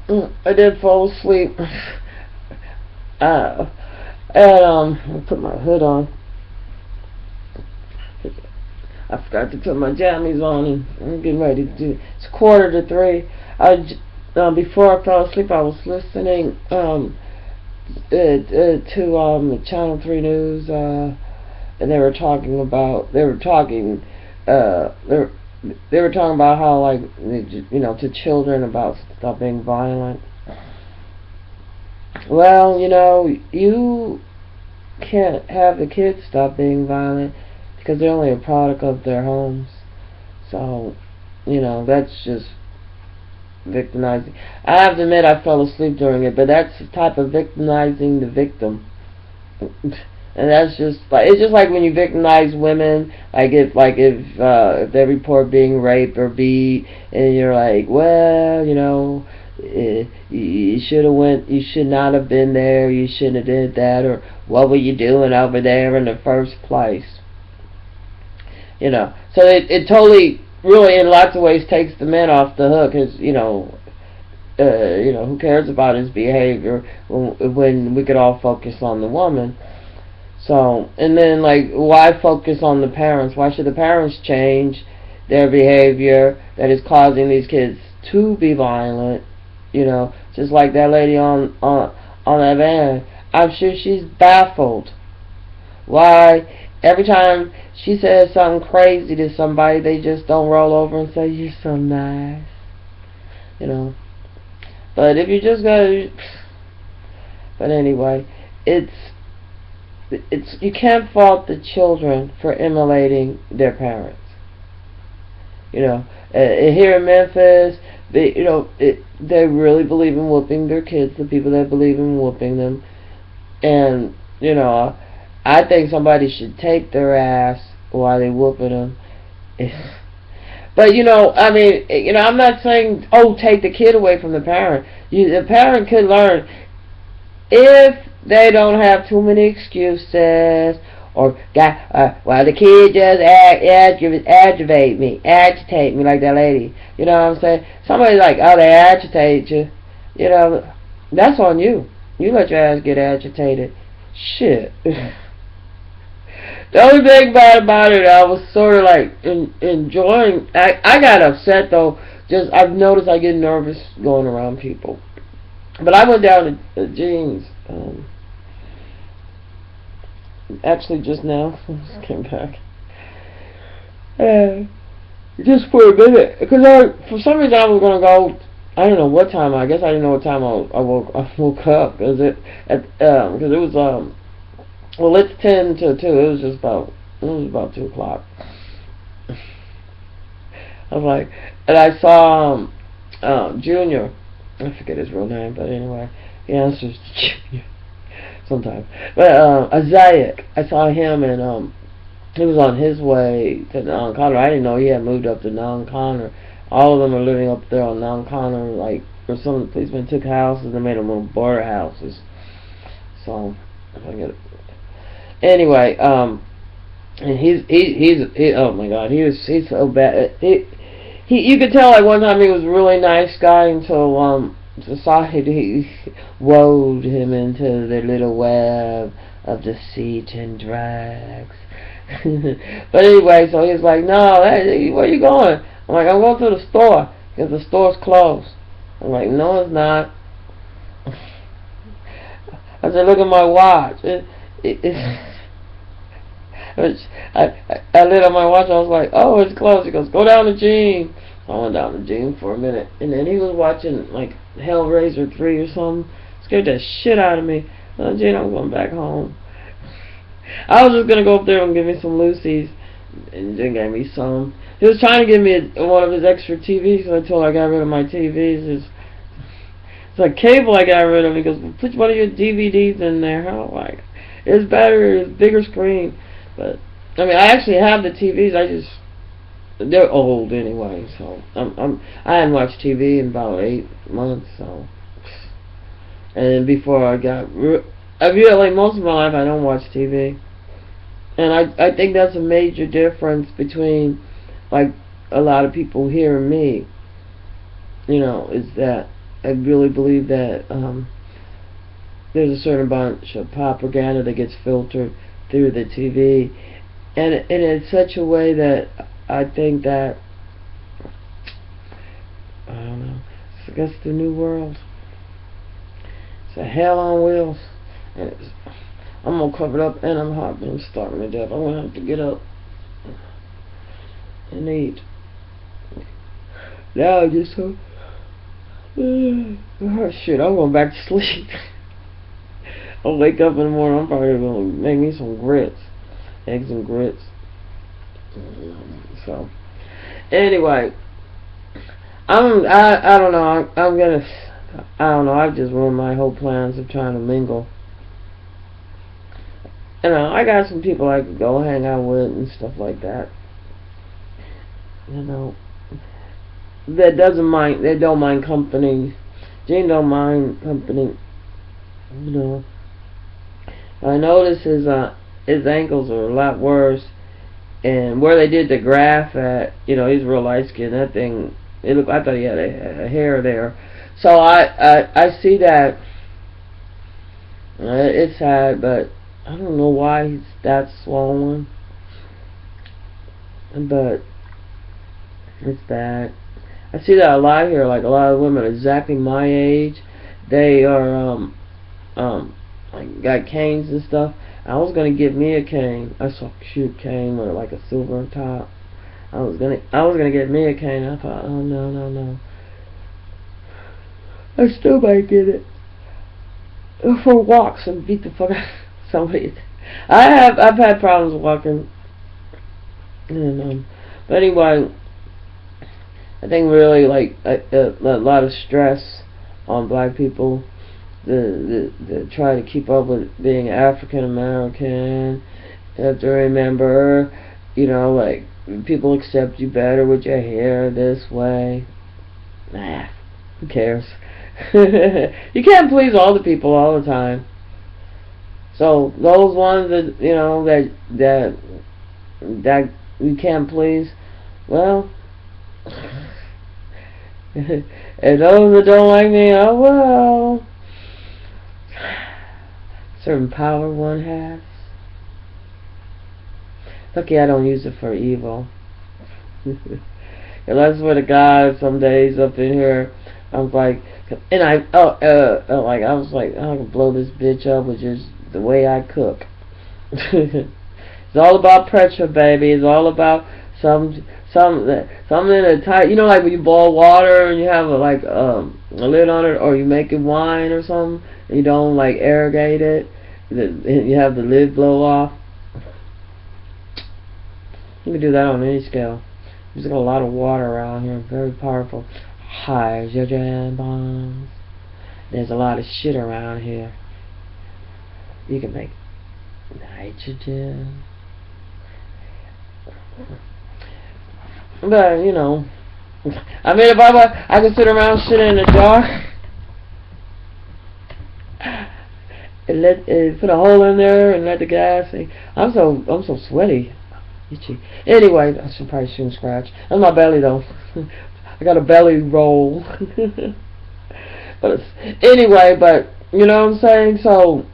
I did fall asleep. And I put my hood on. I forgot to put my jammies on, and I'm getting ready to do. It's 2:45. Before I fell asleep, I was listening to Channel 3 News, and they were talking about they were talking about how, like, to children, about stop being violent. Well, you can't have the kids stop being violent because they're only a product of their homes. So, that's just victimizing. I have to admit I fell asleep during it, but that's the type of victimizing the victim. And that's just like, it's just like when you victimize women, if they report being raped or beat, and you're like, well, you should not have been there, you shouldn't have did that, or what were you doing over there in the first place? So it totally, really, in lots of ways, takes the man off the hook, because who cares about his behavior when we could all focus on the woman. So, and then, like, why focus on the parents? Why should the parents change their behavior that is causing these kids to be violent? Just like that lady on that van. I'm sure she's baffled. Why every time she says something crazy to somebody, they just don't roll over and say, "You're so nice." But if you just go, but anyway, it's you can't fault the children for emulating their parents. Here in Memphis, they really believe in whooping their kids. The people that believe in whooping them, and I think somebody should take their ass while they whooping them. But I'm not saying, take the kid away from the parent. The parent could learn if they don't have too many excuses, or the kid just agitate me like that lady. You know what I'm saying? Somebody's like, they agitate you. That's on you. You let your ass get agitated. Shit. The only thing bad about it, I was sort of like enjoying. I got upset though. I've noticed I get nervous going around people. But I went down to jeans. Actually, just now, just came back. Just for a minute, because for some reason I was gonna go. I don't know what time. I guess I didn't know what time I woke up, because it was well, it's 10 to 2. It was about 2 o'clock. I was like, and I saw Junior. I forget his real name, but anyway, he answers to Junior sometimes. But Isaiah, I saw him, and he was on his way to Non-Connor. I didn't know he had moved up to Non-Connor. All of them are living up there on Non-Connor, like, or some of the policemen took houses and made them little border houses. So, if I get it. Anyway, and he's oh my God, he's so bad. You could tell, like, one time he was a really nice guy until society wove him into their little web of deceit and drugs. But anyway, so he's like, no, hey, where you going? I'm like, I'm going to the store because the store's closed. I'm like, no, it's not. I said, look at my watch. I lit on my watch. I was like, oh, it's closed. He goes, go down to Gene. I went down to Gene for a minute, and then he was watching like Hellraiser 3 or something. Scared the shit out of me. Gene, I'm going back home. I was just gonna go up there and give me some Lucy's, and Gene gave me some. He was trying to give me one of his extra TVs, so I told him I got rid of my TVs. It's like cable I got rid of. He goes, well, put one of your DVDs in there. I'm like, it's better, it's bigger screen. But I mean, I actually have the TVs. They're old anyway. So I hadn't watched TV in about 8 months. So, and before I feel like most of my life I don't watch TV, and I think that's a major difference between like a lot of people here and me. Is that I really believe that there's a certain bunch of propaganda that gets filtered through the TV, and in such a way that I think that, I don't know, I guess the new world. It's a hell on wheels, and I'm gonna cover it up, and I'm hot, but I'm starving to death. I'm gonna have to get up and eat. Now I just so. Oh shit! I'm going back to sleep. I'll wake up in the morning. I'm probably gonna make me some grits, eggs and grits. So anyway, I don't know. I don't know. I've just ruined my whole plans of trying to mingle. You know, I got some people I could go hang out with and stuff like that. You know, that doesn't mind. They don't mind company. Jane don't mind company. You know, I noticed his ankles are a lot worse, and where they did the graft at, you know, he's real light skinned. That thing, it looked. I thought he had a hair there. So I see that. It's sad, but I don't know why he's that swollen. But it's bad. I see that a lot here. Like a lot of women exactly my age, they are like got canes and stuff. I was gonna get me a cane. I saw a cute cane with like a silver top. I was gonna get me a cane. I thought, oh no. I still might get it for walks and beat the fuck out of somebody. I've had problems walking, and but anyway, I think really like a lot of stress on black people. The try to keep up with being African American. You have to remember, you know, like people accept you better with your hair this way. Nah, who cares? You can't please all the people all the time. So those ones that you know that you can't please, well, and those that don't like me, oh well. Certain power one has. Lucky I don't use it for evil. And that's what the guy some days up in here, I was like, and I was like, I can blow this bitch up with just the way I cook. It's all about pressure, baby. It's all about something in a tight. You know, like when you boil water and you have a lid on it, or you make it wine or something, and you don't like irrigate it. You have the lid blow off. You can do that on any scale. There's got a lot of water around here. Very powerful. Hydrogen bombs. There's a lot of shit around here. You can make nitrogen. But, you know, I mean, if I could sit around sitting in the dark and put a hole in there and let the gas. I'm so sweaty, itchy. Anyway, I probably shouldn't scratch. That's my belly though. I got a belly roll. But anyway, but you know what I'm saying. So,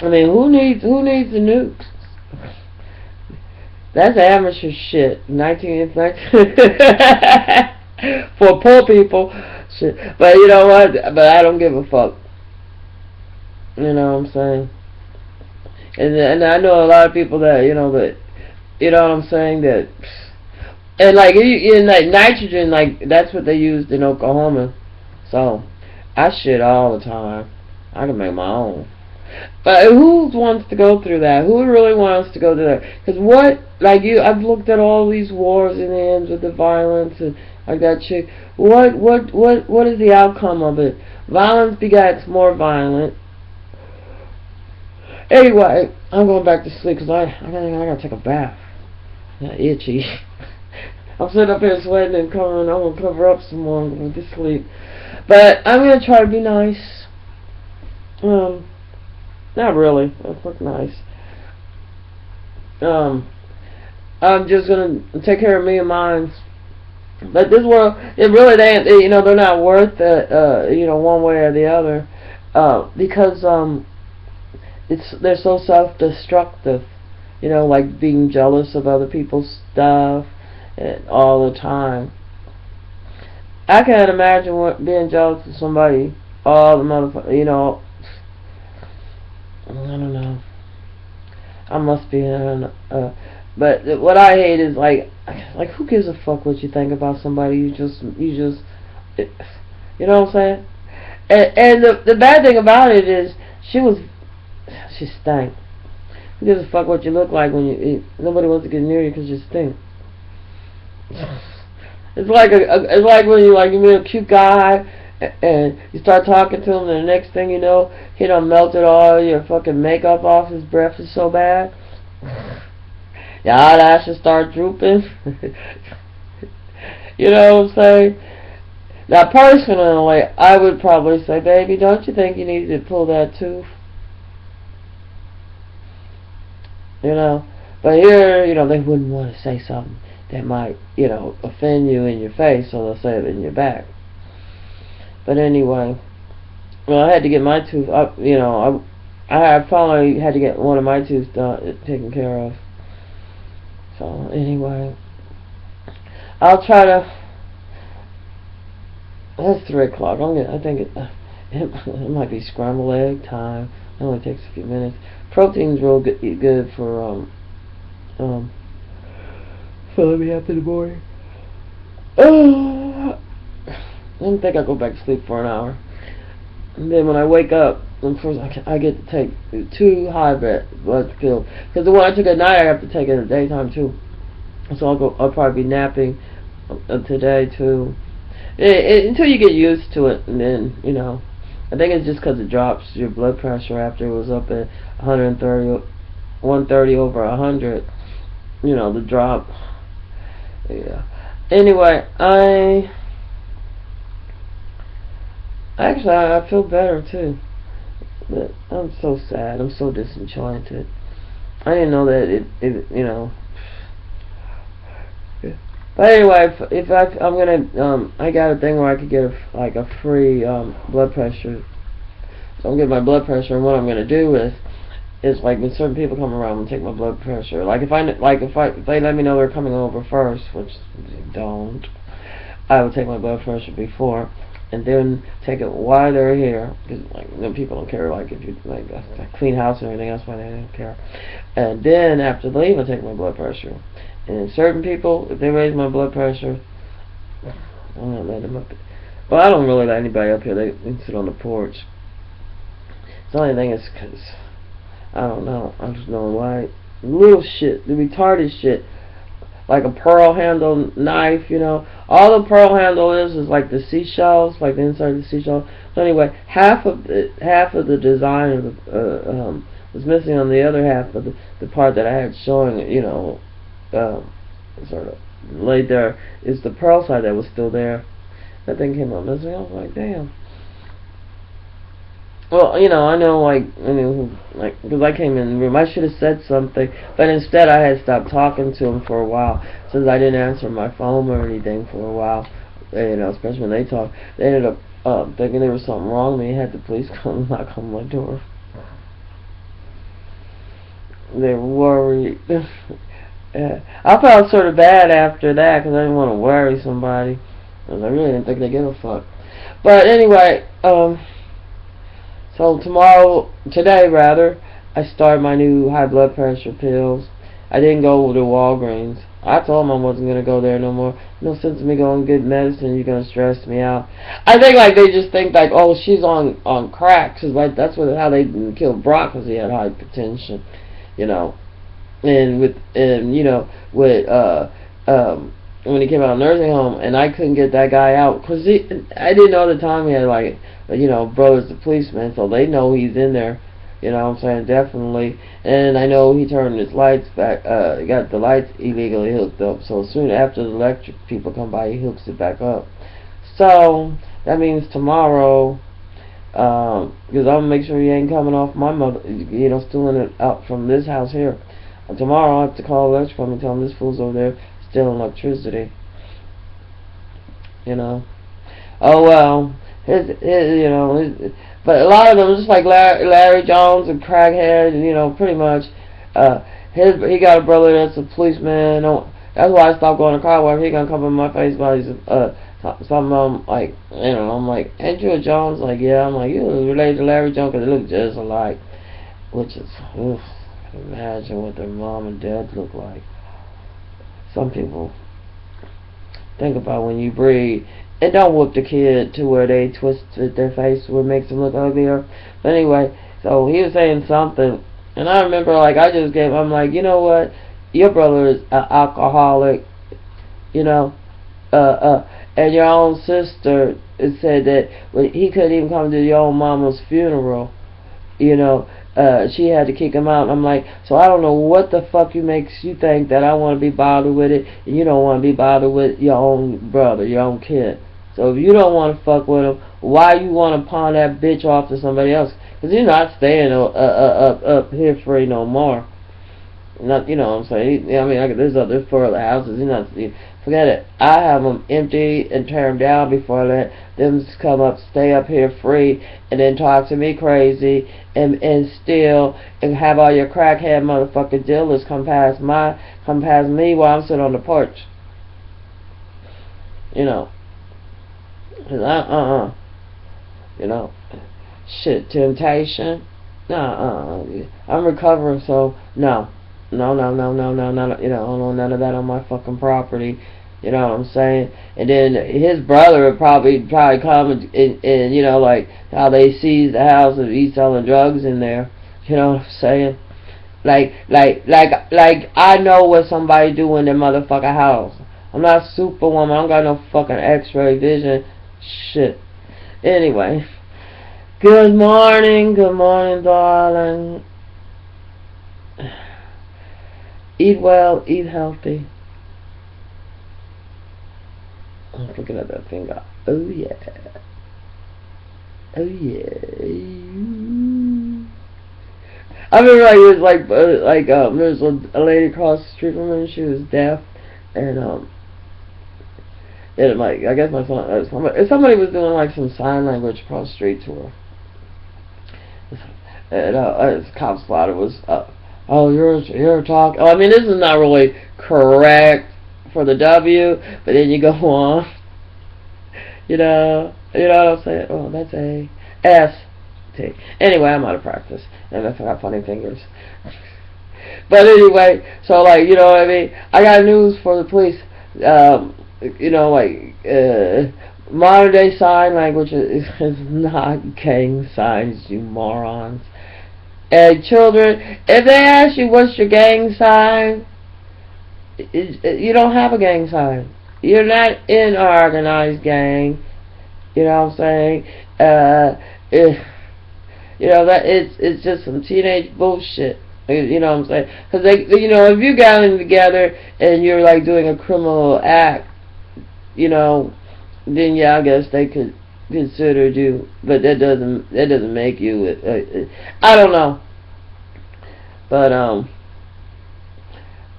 I mean, who needs the nukes? That's amateur shit. 19 for poor people. Shit. But you know what? But I don't give a fuck. You know what I'm saying? And I know a lot of people that, you know, that, you know what I'm saying, that, and like, in like nitrogen, like, that's what they used in Oklahoma. So, I shit all the time. I can make my own. But who wants to go through that? Who really wants to go through that? Because what, like I've looked at all these wars in the ends with the violence and like that chick. What is the outcome of it? Violence begets more violence. Anyway, I'm going back to sleep because I gotta take a bath. I'm itchy. I'm sitting up here sweating and covering. I'm gonna cover up some more and go to sleep. But I'm gonna try to be nice. Not really. That's not nice. I'm just gonna take care of me and mine. But this world, it really ain't. You know, they're not worth it. You know, one way or the other, because they're so self-destructive. You know, like being jealous of other people's stuff and all the time. I can't imagine being jealous of somebody all the motherfucker. You know, I don't know. I must be in. But what I hate is like who gives a fuck what you think about somebody? You just, you know what I'm saying? And the bad thing about it is she stank. Who gives a fuck what you look like when nobody wants to get near you because you stink. It's like it's like when you meet a cute guy and you start talking to him, and the next thing you know, he done melted all your fucking makeup off. His breath is so bad. Your eyelashes start drooping. You know what I'm saying? Now, personally, I would probably say, baby, don't you think you need to pull that tooth? You know? But here, you know, they wouldn't want to say something that might, you know, offend you in your face, so they'll say it in your back. But anyway, well, I had to get my tooth up, you know, I finally had to get one of my teeth taken care of. So, anyway, I'll try to, it's 3 o'clock, I think it might be scrambled egg time. It only takes a few minutes. Protein's real good for me up in the morning. I don't think I'll go back to sleep for an hour. And then when I wake up, of course I get to take 2 high blood pills. Because the one I took at night, I have to take it in the daytime too. So I'll probably be napping today too. Until you get used to it, and then, you know, I think it's just because it drops your blood pressure after it was up at 130 over 100. You know, the drop. Yeah. Anyway, I feel better too. But I'm so sad. I'm so disenchanted. I didn't know that it you know. But anyway, if I'm gonna I got a thing where I could get a free blood pressure. So I'm getting my blood pressure, and what I'm gonna do is like when certain people come around and take my blood pressure. Like if they let me know they're coming over first, which they don't, I would take my blood pressure before, and then take it while they're here, because like people don't care, like if you like a clean house and everything else, why they don't care. And then after they leave, I take my blood pressure. And certain people, if they raise my blood pressure, I'm not letting them up. Well, I don't really let anybody up here. They can sit on the porch. The only thing is because I don't know. I just know why. Little shit, the retarded shit, like a pearl handle knife. You know, all the pearl handle is like the seashells, like the inside of the seashell. So anyway, half of the design of the was missing on the other half of the part that I had showing. You know. Sort of laid there is the pearl side that was still there. That thing came out missing. I was like, damn. Well, you know, I know, like, because I came in the room, I should have said something, but instead I had stopped talking to him for a while, since I didn't answer my phone or anything for a while. You know, especially when they talked. They ended up thinking there was something wrong with me. Had the police come knock on my door. They were worried. Yeah. I felt sort of bad after that because I didn't want to worry somebody. Because I really didn't think they give a fuck. But anyway, so today rather, I started my new high blood pressure pills. I didn't go to Walgreens. I told them I wasn't going to go there no more. No sense in me going to get medicine. You're going to stress me out. I think like they just think like, oh, she's on crack. Cause like that's how they killed Brock, because he had hypertension. You know. And you know, when he came out of nursing home, and I couldn't get that guy out, because I didn't know at the time he had, like, you know, brothers the policemen, so they know he's in there, you know what I'm saying, definitely. And I know he turned his lights back, got the lights illegally hooked up, so soon after the electric people come by, he hooks it back up. So that means tomorrow, because I'm gonna make sure he ain't coming off my mother, you know, stealing it out from this house here. Tomorrow I'll have to call electric company and tell them this fool's over there stealing electricity. you know. Oh well, you know, but a lot of them just like Larry Jones and crackhead, you know, pretty much. He got a brother that's a policeman. That's why I stopped going to car wash. He gonna come in my face while he's some like, you know, I'm like, ain't you a Jones? Like, yeah. I'm like, you related to Larry Jones because they look just alike, which is, oof, imagine what their mom and dad look like. Some people think about when you breed. And don't whoop the kid to where they twisted their face where it makes them look uglier. But anyway, so he was saying something, and I remember, like, I'm like, you know what? Your brother is an alcoholic, you know, and your own sister said that when he couldn't even come to your own mama's funeral, you know, she had to kick him out. And I'm like, so I don't know what the fuck makes you think that I want to be bothered with it, and you don't want to be bothered with your own brother, your own kid. So if you don't want to fuck with him, why you want to pawn that bitch off to somebody else? Because you're not staying up here free no more. Not, you know what I'm saying? I mean, there's 4 other houses. Forget it. I have them empty and tear them down before I let them come up, stay up here free, and then talk to me crazy, and steal, and have all your crackhead motherfucking dealers come past me while I'm sitting on the porch. You know. You know. Shit, temptation. I'm recovering, so no. No, you know, I don't want none of that on my fucking property. You know what I'm saying? And then his brother would probably come and you know, like how they seized the house and he's selling drugs in there. You know what I'm saying? Like I know what somebody do in their motherfucking house. I'm not Superwoman. I don't got no fucking X-ray vision. Shit. Anyway. Good morning, darling. Eat well, eat healthy. I'm looking at that finger. Oh yeah. Oh yeah. I remember like it was there's a lady across the street from me. She was deaf, and like I guess my son, somebody was doing like some sign language across the street to her, and this cop spotter was oh, you're talking. Oh, I mean, this is not really correct for the W, but then you go on. You know what I'm saying? Oh, that's A. S. T. Anyway, I'm out of practice, and I got funny fingers. But anyway, so like, you know what I mean? I got news for the police. You know, like, modern day sign language is not gang signs, you morons. And children, if they ask you what's your gang sign, you don't have a gang sign. You're not in an organized gang. You know what I'm saying? You know, that it's just some teenage bullshit. You know what I'm saying? Because you know, if you're gathering together and you're like doing a criminal act, you know, then yeah, I guess they could consider you, but that doesn't make you. I don't know, but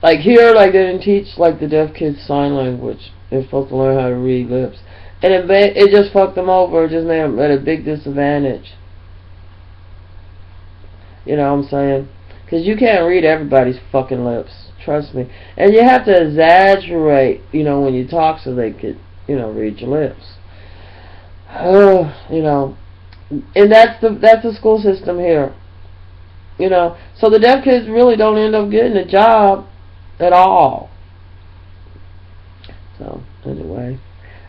like here, like they didn't teach like the deaf kids sign language. They're supposed to learn how to read lips, and it just fucked them over. It just made them at a big disadvantage. You know what I'm saying? Because you can't read everybody's fucking lips. Trust me. And you have to exaggerate, you know, when you talk so they could, you know, read your lips. You know. And that's the school system here. You know. So the deaf kids really don't end up getting a job at all. So, anyway.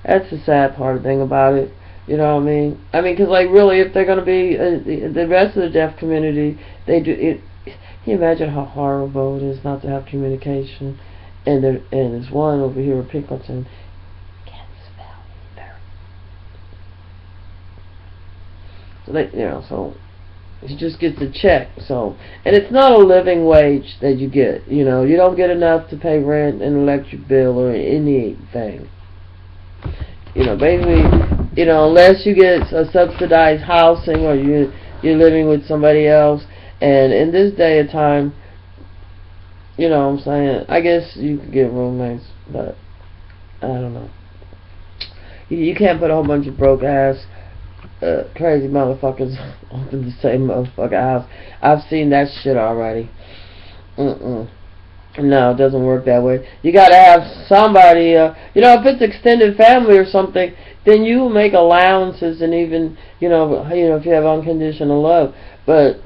That's the sad part of the thing about it. You know what I mean? I mean, because, like, really, if they're going to be the rest of the deaf community, they do it. Can you imagine how horrible it is not to have communication? And there's one over here at Pickleton can't spell either. So they, you know, so he just gets a check. So, and it's not a living wage that you get. You know, you don't get enough to pay rent and electric bill or anything. You know, basically, you know, unless you get a subsidized housing or you're living with somebody else. And in this day of time, you know what I'm saying, I guess you could get roommates, but I don't know. You can't put a whole bunch of broke ass crazy motherfuckers up in the same motherfucking house. I've seen that shit already. No, it doesn't work that way. You gotta have somebody, if it's extended family or something, then you make allowances and even, if you have unconditional love. But,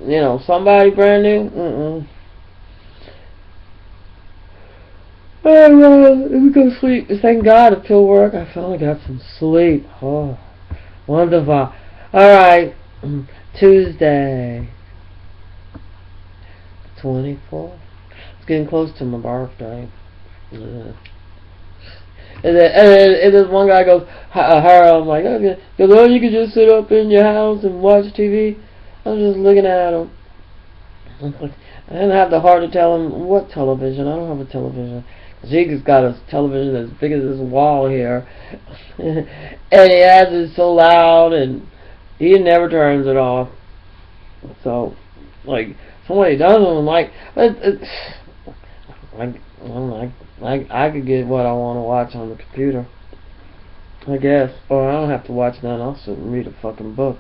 somebody brand new, Alright, let me go to sleep. Thank God it feel work. I finally got some sleep. Oh, wonderful. Alright, Tuesday, 24th. It's getting close to my birthday. Yeah. And then one guy goes, Harold, I'm like, okay. He goes, oh, you can just sit up in your house and watch TV. I was just looking at him. I didn't have the heart to tell him what television. I don't have a television. He's got a television as big as this wall here. And he has it so loud, and he never turns it off. So, somebody doesn't like... I could get what I want to watch on the computer, I guess. Or I don't have to watch none. I'll sit and read a fucking book.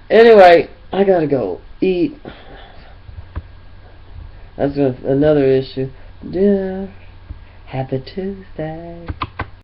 Anyway, I gotta go eat. That's another issue. Yeah. Happy Tuesday.